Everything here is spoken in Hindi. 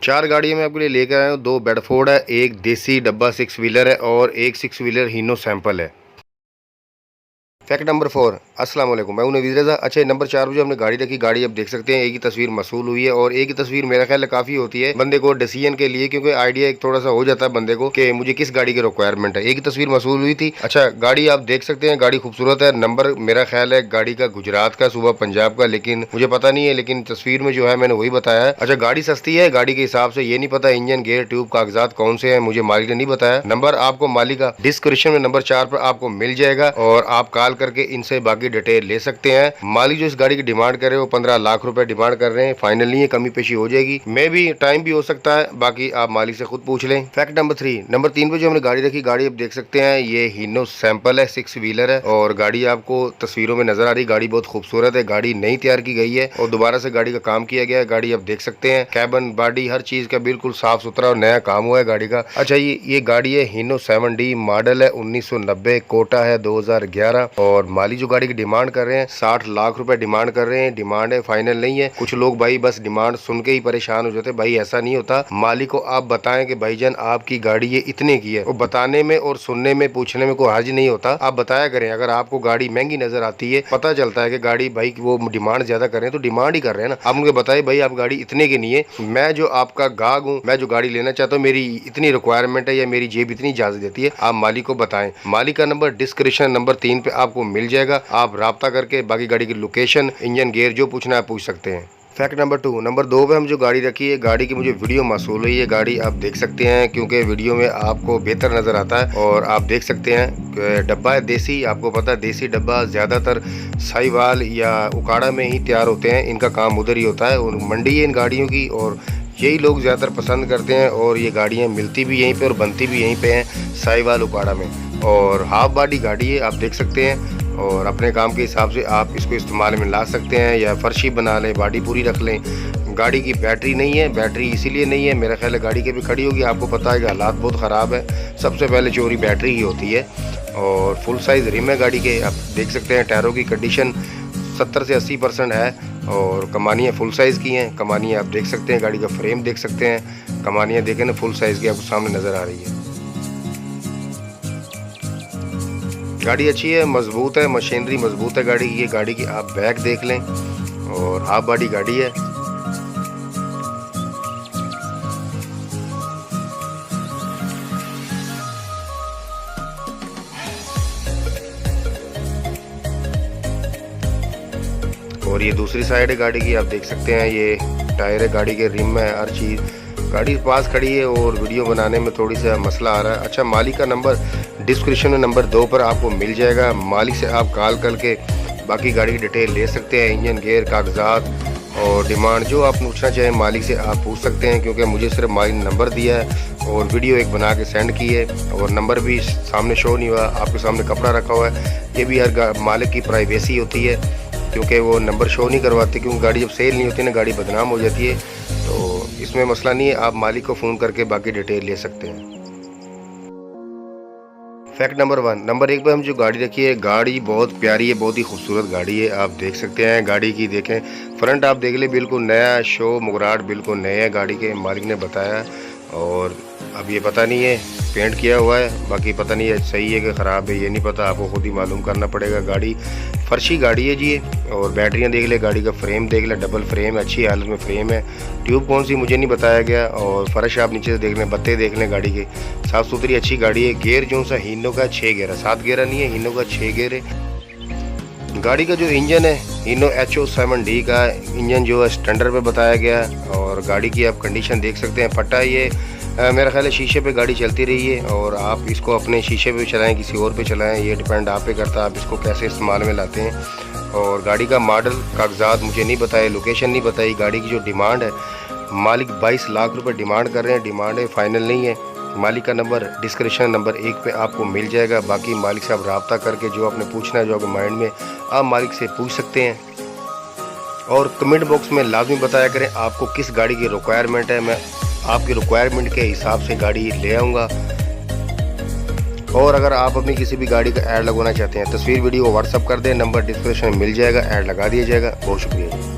चार गाड़ियाँ मैं आपके लिए लेकर आया हूँ। दो बेडफोर्ड है, एक देसी डब्बा 6 व्हीलर है और एक 6 व्हीलर हीनो सैंपल है। Fact number 4। अस्सलाम वालेकुम, मैं हूं नवीद रज़ा। अच्छा, नंबर 4 पर जो हमने गाड़ी रखी, गाड़ी आप देख सकते हैं एक ही तस्वीर मसूल हुई है और एक ही तस्वीर मेरा ख्याल काफ़ी होती है बंदे को डिसीजन के लिए, क्योंकि आइडिया एक थोड़ा सा हो जाता है बंदे को कि मुझे किस गाड़ी की रिक्वायरमेंट है। एक ही तस्वीर मसूल हुई थी। अच्छा, गाड़ी आप देख सकते हैं, गाड़ी खूबसूरत है। नंबर मेरा ख्याल है गाड़ी का गुजरात का, सुबह पंजाब का, लेकिन मुझे पता नहीं है, लेकिन तस्वीर में जो है मैंने वही बताया है। अच्छा, गाड़ी सस्ती है, गाड़ी के हिसाब से ये नहीं पता इंजन गेयर ट्यूब कागजात कौन से हैं, मुझे मालिक ने नहीं बताया। नंबर आपको मालिक का डिस्क्रिप्शन में नंबर 4 पर आपको मिल जाएगा और आप कॉल करके इनसे बाकी डिटेल ले सकते हैं। मालिक जो इस गाड़ी की डिमांड कर रहे हो 15 लाख रुपए डिमांड कर रहे हैं। फाइनल नहीं है, कमी पेशी हो जाएगी, मे भी टाइम भी हो सकता है, बाकी आप मालिक से खुद पूछ लें। Fact number 3। नंबर 3 पे जो हमने गाड़ी रखी, गाड़ी आप देख सकते हैं ये हीनो सैंपल है, 6 व्हीलर है और गाड़ी आपको तस्वीरों में नजर आ रही। गाड़ी बहुत खूबसूरत है, गाड़ी नई तैयार की गई है और दोबारा से गाड़ी का काम किया गया है। गाड़ी आप देख सकते हैं, कैबन बॉडी हर चीज का बिल्कुल साफ सुथरा और नया काम हुआ है गाड़ी का। अच्छा, ये गाड़ी है हीनो 7D मॉडल है, 1990, कोटा है 2011 और मालिक जो गाड़ी की डिमांड कर रहे हैं 60 लाख रुपए डिमांड कर रहे हैं। डिमांड है, फाइनल नहीं है। कुछ लोग भाई बस डिमांड सुन के ही परेशान हो जाते, भाई ऐसा नहीं होता। मालिक को आप बताएं कि भाईजान आपकी गाड़ी ये इतने की है, वो बताने में और सुनने में पूछने में कोई हर्ज नहीं होता। आप बताया करें, अगर आपको गाड़ी महंगी नजर आती है, पता चलता है कि गाड़ी भाई वो डिमांड ज्यादा कर रहे हैं तो डिमांड ही कर रहे हैं ना, आप उनको बताए भाई आप गाड़ी इतने की नहीं है, मैं जो आपका गाहक हूँ, मैं जो गाड़ी लेना चाहता हूँ, मेरी इतनी रिक्वायरमेंट है या मेरी जेब इतनी इजाजत देती है, आप मालिक को बताएं। मालिक का नंबर डिस्क्रिप्शन नंबर 3 पे आपको मिल जाएगा, आप राब्ता करके बाकी गाड़ी की लोकेशन, इंजन गेयर जो पूछना है पूछ सकते हैं। Fact number 2। नंबर 2 पे हम जो गाड़ी रखी है, गाड़ी की मुझे वीडियो मौसूल हुई है। गाड़ी आप देख सकते हैं क्योंकि वीडियो में आपको बेहतर नज़र आता है और आप देख सकते हैं डब्बा है देसी। आपको पता है देसी डब्बा ज़्यादातर साहिवाल या उकाड़ा में ही तैयार होते हैं, इनका काम उधर ही होता है और मंडी है इन गाड़ियों की और यही लोग ज़्यादातर पसंद करते हैं और ये गाड़ियाँ मिलती भी यहीं पर और बनती भी यहीं पर हैं, साहिवाल उकाड़ा में। और हाफ बॉडी गाड़ी है, आप देख सकते हैं और अपने काम के हिसाब से आप इसको इस्तेमाल में ला सकते हैं या फर्शी बना लें, बॉडी पूरी रख लें। गाड़ी की बैटरी नहीं है, बैटरी इसीलिए नहीं है, मेरा ख्याल है गाड़ी के भी खड़ी होगी, आपको पता है कि हालात बहुत ख़राब है। सबसे पहले चोरी बैटरी ही होती है और फुल साइज़ रिम है गाड़ी के, आप देख सकते हैं। टायरों की कंडीशन 70 से 80% है और कमानियाँ फुल साइज़ की हैं। कमानियाँ आप देख सकते हैं, गाड़ी का फ्रेम देख सकते हैं, कमानियाँ देखें ना फुल साइज़ की आपको सामने नज़र आ रही है। गाड़ी अच्छी है, मजबूत है, मशीनरी मजबूत है गाड़ी की। ये गाड़ी की आप बैक देख लें और हाफ बॉडी गाड़ी है। और ये दूसरी साइड है गाड़ी की, आप देख सकते हैं ये टायर है गाड़ी के, रिम है, हर चीज़ गाड़ी पास खड़ी है और वीडियो बनाने में थोड़ी सा मसला आ रहा है। अच्छा, मालिक का नंबर डिस्क्रिप्शन में नंबर 2 पर आपको मिल जाएगा। मालिक से आप कॉल करके बाकी गाड़ी की डिटेल ले सकते हैं, इंजन गेयर कागजात और डिमांड जो आप पूछना चाहें मालिक से आप पूछ सकते हैं, क्योंकि मुझे सिर्फ मालिक ने नंबर दिया है और वीडियो एक बना के सेंड की है और नंबर भी सामने शो नहीं हुआ, आपके सामने कपड़ा रखा हुआ है। ये भी हर मालिक की प्राइवेसी होती है क्योंकि वो नंबर शो नहीं करवाते, क्योंकि गाड़ी जब सेल नहीं होती ना गाड़ी बदनाम हो जाती है, तो इसमें मसला नहीं है, आप मालिक को फ़ोन करके बाकी डिटेल ले सकते हैं। Fact number 1। नंबर 1 पर हम जो गाड़ी रखी है, गाड़ी बहुत प्यारी है, बहुत ही खूबसूरत गाड़ी है। आप देख सकते हैं गाड़ी की, देखें फ्रंट आप देख ले, बिल्कुल नया शो मुगराट बिल्कुल नए है गाड़ी के, मालिक ने बताया। और अब ये पता नहीं है पेंट किया हुआ है, बाकी पता नहीं है सही है कि ख़राब है, ये नहीं पता, आपको खुद ही मालूम करना पड़ेगा। गाड़ी फर्शी गाड़ी है जी। और बैटरियाँ देख ले, गाड़ी का फ्रेम देख ले, डबल फ्रेम है, अच्छी हालत में फ्रेम है। ट्यूब कौन सी मुझे नहीं बताया गया और फर्श आप नीचे से देख लें, बत्ते देख लें गाड़ी के, साफ़ सुथरी अच्छी गाड़ी है। गेयर जो सा हीनो का 6 गेयर है, 7 गेयर नहीं है, हीनो का 6 गेयर है। गाड़ी का जो इंजन है हीनो HO7D का इंजन जो है स्टैंडर्ड पे बताया गया और गाड़ी की आप कंडीशन देख सकते हैं। फटा ये मेरा ख्याल है शीशे पे गाड़ी चलती रही है और आप इसको अपने शीशे पे चलाएं किसी और पे चलाएं, ये डिपेंड आप पे करता है आप इसको कैसे इस्तेमाल में लाते हैं। और गाड़ी का मॉडल कागजात मुझे नहीं बताए, लोकेशन नहीं बताई। गाड़ी की जो डिमांड है मालिक 22 लाख रुपए डिमांड कर रहे हैं, डिमांड है, फाइनल नहीं है। मालिक का नंबर डिस्क्रिप्शन नंबर 1 पे आपको मिल जाएगा। बाकी मालिक से आप रब्ता करके जो आपने पूछना है, जो आपके माइंड में, आप मालिक से पूछ सकते हैं। और कमेंट बॉक्स में लाजमी बताया करें आपको किस गाड़ी की रिक्वायरमेंट है, मैं आपकी रिक्वायरमेंट के हिसाब से गाड़ी ले आऊँगा। और अगर आप अपनी किसी भी गाड़ी का ऐड लगवाना चाहते हैं, तस्वीर वीडियो व्हाट्सअप कर दें, नंबर डिस्क्रिप्शन में मिल जाएगा, ऐड लगा दिया जाएगा। बहुत शुक्रिया।